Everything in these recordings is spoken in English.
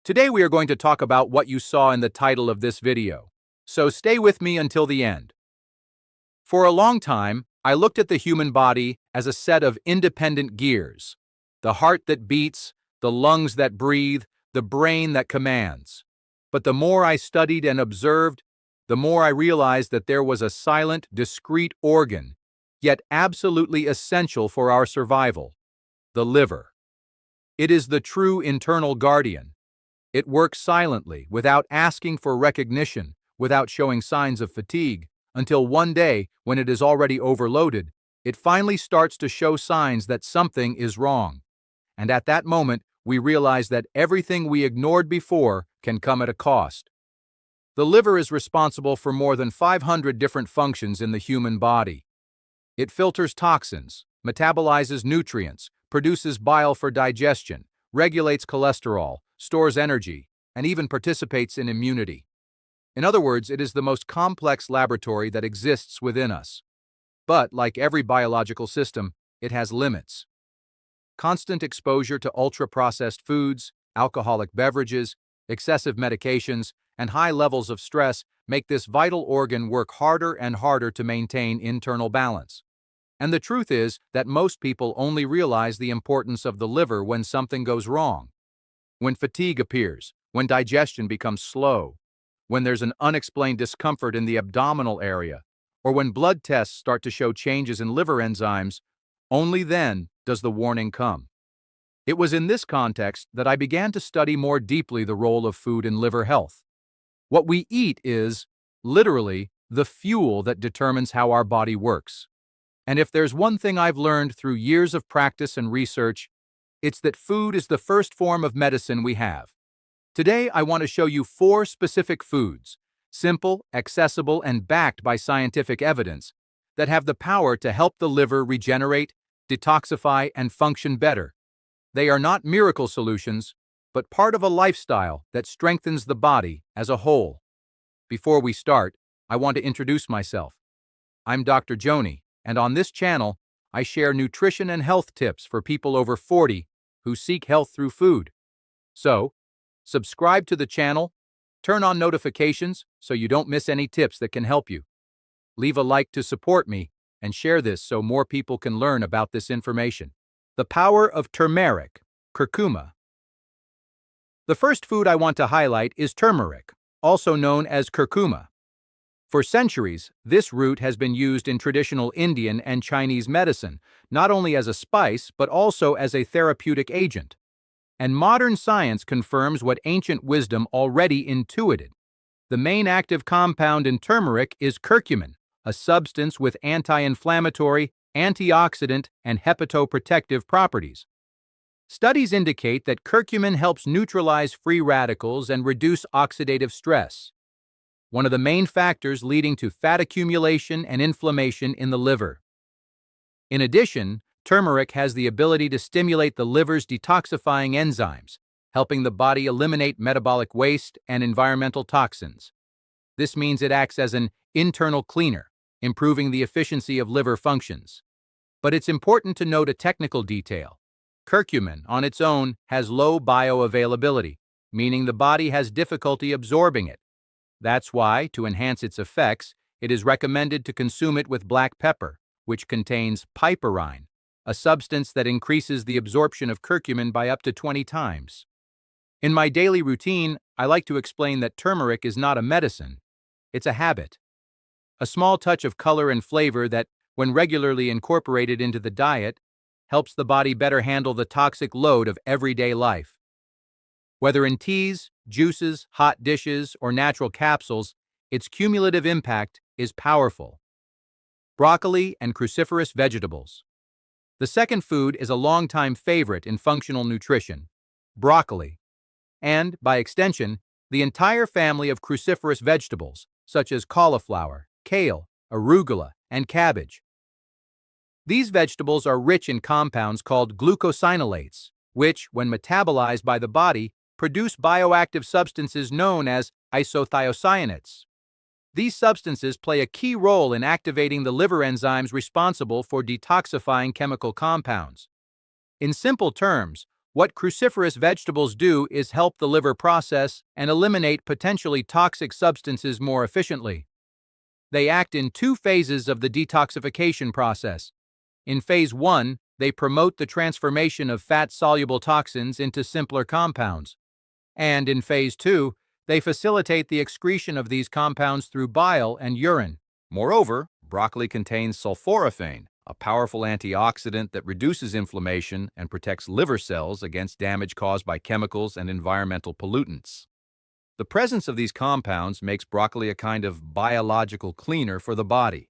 Today we are going to talk about what you saw in the title of this video, so stay with me until the end. For a long time, I looked at the human body as a set of independent gears: the heart that beats, the lungs that breathe, the brain that commands. But the more I studied and observed, the more I realized that there was a silent, discrete organ, yet absolutely essential for our survival: the liver. It is the true internal guardian. It works silently, without asking for recognition, without showing signs of fatigue, until one day, when it is already overloaded, it finally starts to show signs that something is wrong. And at that moment, we realize that everything we ignored before can come at a cost. The liver is responsible for more than 500 different functions in the human body. It filters toxins, metabolizes nutrients, produces bile for digestion, regulates cholesterol, stores energy, and even participates in immunity. In other words, it is the most complex laboratory that exists within us. But, like every biological system, it has limits. Constant exposure to ultra-processed foods, alcoholic beverages, excessive medications, and high levels of stress make this vital organ work harder and harder to maintain internal balance. And the truth is that most people only realize the importance of the liver when something goes wrong. When fatigue appears, when digestion becomes slow, when there's an unexplained discomfort in the abdominal area, or when blood tests start to show changes in liver enzymes, only then does the warning come. It was in this context that I began to study more deeply the role of food in liver health. What we eat is, literally, the fuel that determines how our body works. And if there's one thing I've learned through years of practice and research, it's that food is the first form of medicine we have. Today, I want to show you 4 specific foods, simple, accessible, and backed by scientific evidence, that have the power to help the liver regenerate, detoxify, and function better. They are not miracle solutions, but part of a lifestyle that strengthens the body as a whole. Before we start, I want to introduce myself. I'm Dr. Joni, and on this channel, I share nutrition and health tips for people over 40 who seek health through food. So, subscribe to the channel, turn on notifications so you don't miss any tips that can help you. Leave a like to support me, and share this so more people can learn about this information. The power of turmeric, curcuma. The first food I want to highlight is turmeric, also known as curcuma. For centuries, this root has been used in traditional Indian and Chinese medicine, not only as a spice but also as a therapeutic agent. And modern science confirms what ancient wisdom already intuited. The main active compound in turmeric is curcumin, a substance with anti-inflammatory, antioxidant, and hepatoprotective properties. Studies indicate that curcumin helps neutralize free radicals and reduce oxidative stress, one of the main factors leading to fat accumulation and inflammation in the liver. In addition, turmeric has the ability to stimulate the liver's detoxifying enzymes, helping the body eliminate metabolic waste and environmental toxins. This means it acts as an internal cleaner, improving the efficiency of liver functions. But it's important to note a technical detail. Curcumin, on its own, has low bioavailability, meaning the body has difficulty absorbing it. That's why, to enhance its effects, it is recommended to consume it with black pepper, which contains piperine, a substance that increases the absorption of curcumin by up to 20 times. In my daily routine, I like to explain that turmeric is not a medicine, it's a habit. A small touch of color and flavor that, when regularly incorporated into the diet, helps the body better handle the toxic load of everyday life. Whether in teas, juices, hot dishes, or natural capsules, its cumulative impact is powerful. Broccoli and cruciferous vegetables. The second food is a longtime favorite in functional nutrition: broccoli, and, by extension, the entire family of cruciferous vegetables, such as cauliflower, kale, arugula, and cabbage. These vegetables are rich in compounds called glucosinolates, which, when metabolized by the body, produce bioactive substances known as isothiocyanates. These substances play a key role in activating the liver enzymes responsible for detoxifying chemical compounds. In simple terms, What cruciferous vegetables do is help the liver process and eliminate potentially toxic substances more efficiently. They act in two phases of the detoxification process. In phase 1, they promote the transformation of fat-soluble toxins into simpler compounds. And in phase 2, they facilitate the excretion of these compounds through bile and urine. Moreover, broccoli contains sulforaphane, a powerful antioxidant that reduces inflammation and protects liver cells against damage caused by chemicals and environmental pollutants. The presence of these compounds makes broccoli a kind of biological cleaner for the body.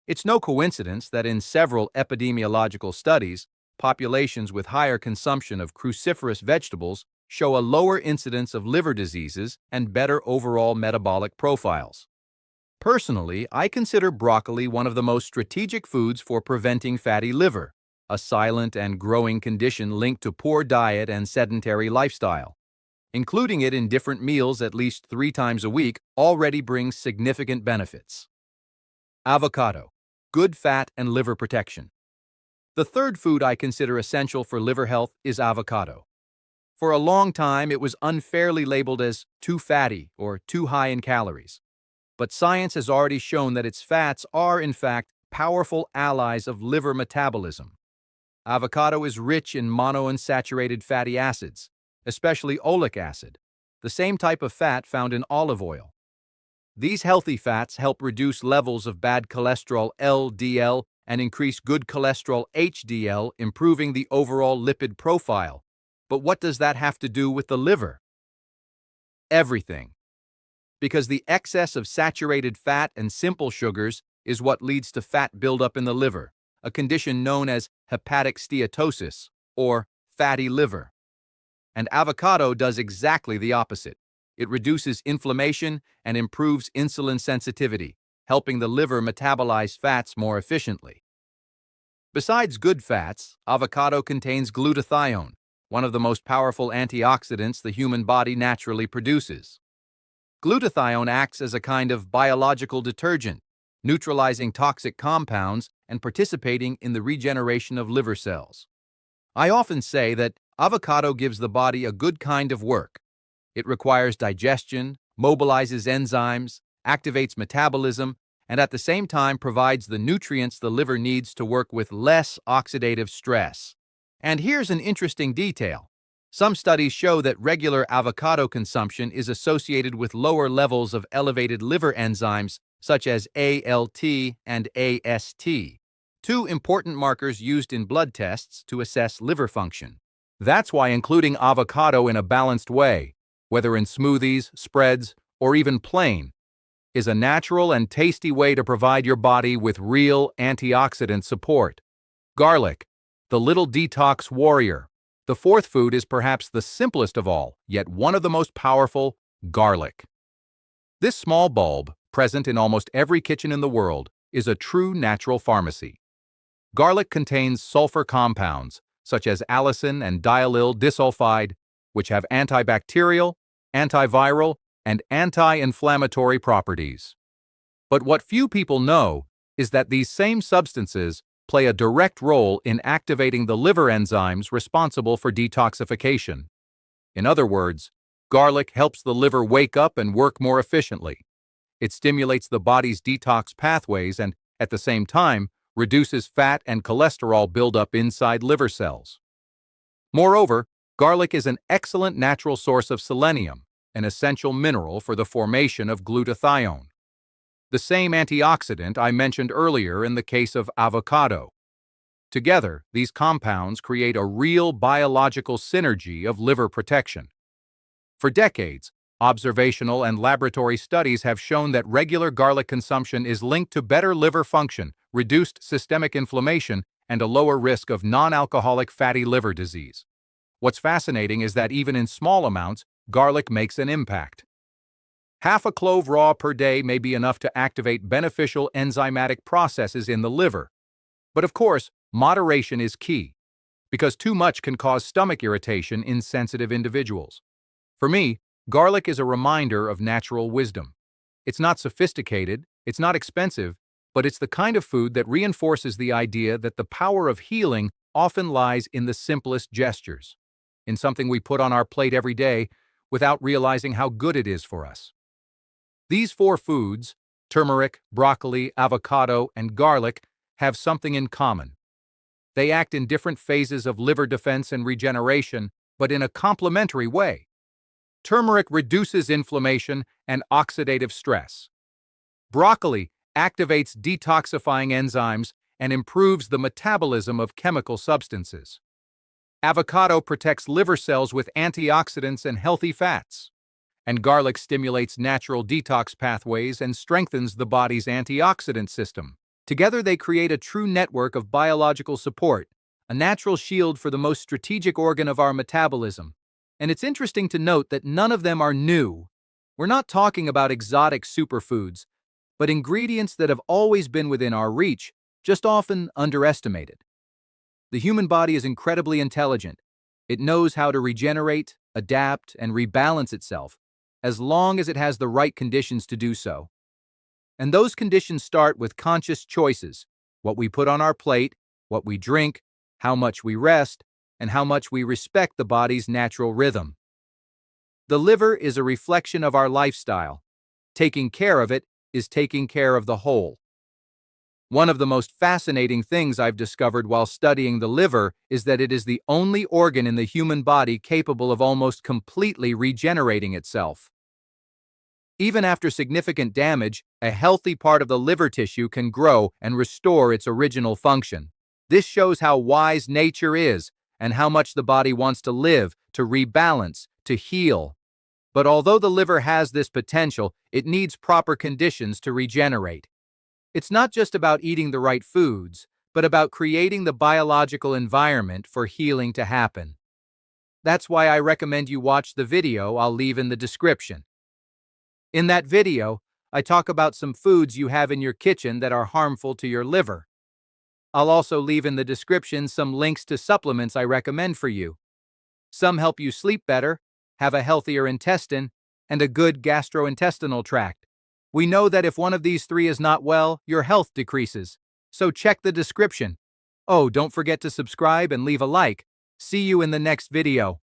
It's no coincidence that in several epidemiological studies, populations with higher consumption of cruciferous vegetables show a lower incidence of liver diseases and better overall metabolic profiles. Personally, I consider broccoli one of the most strategic foods for preventing fatty liver, a silent and growing condition linked to poor diet and sedentary lifestyle. Including it in different meals at least 3 times a week already brings significant benefits. Avocado, good fat and liver protection. The third food I consider essential for liver health is avocado. For a long time, it was unfairly labeled as too fatty or too high in calories. But science has already shown that its fats are, in fact, powerful allies of liver metabolism. Avocado is rich in monounsaturated fatty acids, especially oleic acid, the same type of fat found in olive oil. These healthy fats help reduce levels of bad cholesterol LDL and increase good cholesterol HDL, improving the overall lipid profile. But what does that have to do with the liver? Everything. Because the excess of saturated fat and simple sugars is what leads to fat buildup in the liver, a condition known as hepatic steatosis, or fatty liver. And avocado does exactly the opposite. It reduces inflammation and improves insulin sensitivity, helping the liver metabolize fats more efficiently. Besides good fats, avocado contains glutathione, one of the most powerful antioxidants the human body naturally produces. Glutathione acts as a kind of biological detergent, neutralizing toxic compounds and participating in the regeneration of liver cells. I often say that avocado gives the body a good kind of work. It requires digestion, mobilizes enzymes, activates metabolism, and at the same time provides the nutrients the liver needs to work with less oxidative stress. And here's an interesting detail. Some studies show that regular avocado consumption is associated with lower levels of elevated liver enzymes such as ALT and AST, two important markers used in blood tests to assess liver function. That's why including avocado in a balanced way, whether in smoothies, spreads, or even plain, is a natural and tasty way to provide your body with real antioxidant support. Garlic, the little detox warrior. The fourth food is perhaps the simplest of all, yet one of the most powerful: garlic. This small bulb, present in almost every kitchen in the world, is a true natural pharmacy. Garlic contains sulfur compounds, such as allicin and diallyl disulfide, which have antibacterial, antiviral, and anti-inflammatory properties. But what few people know is that these same substances play a direct role in activating the liver enzymes responsible for detoxification. In other words, garlic helps the liver wake up and work more efficiently. It stimulates the body's detox pathways and, at the same time, reduces fat and cholesterol buildup inside liver cells. Moreover, garlic is an excellent natural source of selenium, an essential mineral for the formation of glutathione, the same antioxidant I mentioned earlier in the case of avocado. Together, these compounds create a real biological synergy of liver protection. For decades, observational and laboratory studies have shown that regular garlic consumption is linked to better liver function, reduced systemic inflammation, and a lower risk of non-alcoholic fatty liver disease. What's fascinating is that even in small amounts, garlic makes an impact. Half a clove raw per day may be enough to activate beneficial enzymatic processes in the liver. But of course, moderation is key, because too much can cause stomach irritation in sensitive individuals. For me, garlic is a reminder of natural wisdom. It's not sophisticated, it's not expensive, but it's the kind of food that reinforces the idea that the power of healing often lies in the simplest gestures. in something we put on our plate every day without realizing how good it is for us. These four foods, turmeric, broccoli, avocado, and garlic, have something in common. They act in different phases of liver defense and regeneration, but in a complementary way. Turmeric reduces inflammation and oxidative stress. Broccoli activates detoxifying enzymes and improves the metabolism of chemical substances. Avocado protects liver cells with antioxidants and healthy fats. And garlic stimulates natural detox pathways and strengthens the body's antioxidant system. Together, they create a true network of biological support, a natural shield for the most strategic organ of our metabolism. And it's interesting to note that none of them are new. We're not talking about exotic superfoods, but ingredients that have always been within our reach, just often underestimated. The human body is incredibly intelligent. It knows how to regenerate, adapt, and rebalance itself, as long as it has the right conditions to do so. And those conditions start with conscious choices: what we put on our plate, what we drink, how much we rest, and how much we respect the body's natural rhythm. The liver is a reflection of our lifestyle. Taking care of it is taking care of the whole. One of the most fascinating things I've discovered while studying the liver is that it is the only organ in the human body capable of almost completely regenerating itself. Even after significant damage, a healthy part of the liver tissue can grow and restore its original function. This shows how wise nature is and how much the body wants to live, to rebalance, to heal. But although the liver has this potential, it needs proper conditions to regenerate. It's not just about eating the right foods, but about creating the biological environment for healing to happen. That's why I recommend you watch the video I'll leave in the description. In that video, I talk about some foods you have in your kitchen that are harmful to your liver. I'll also leave in the description some links to supplements I recommend for you. Some help you sleep better, have a healthier intestine, and a good gastrointestinal tract. We know that if one of these three is not well, your health decreases. So check the description. Oh, don't forget to subscribe and leave a like. See you in the next video.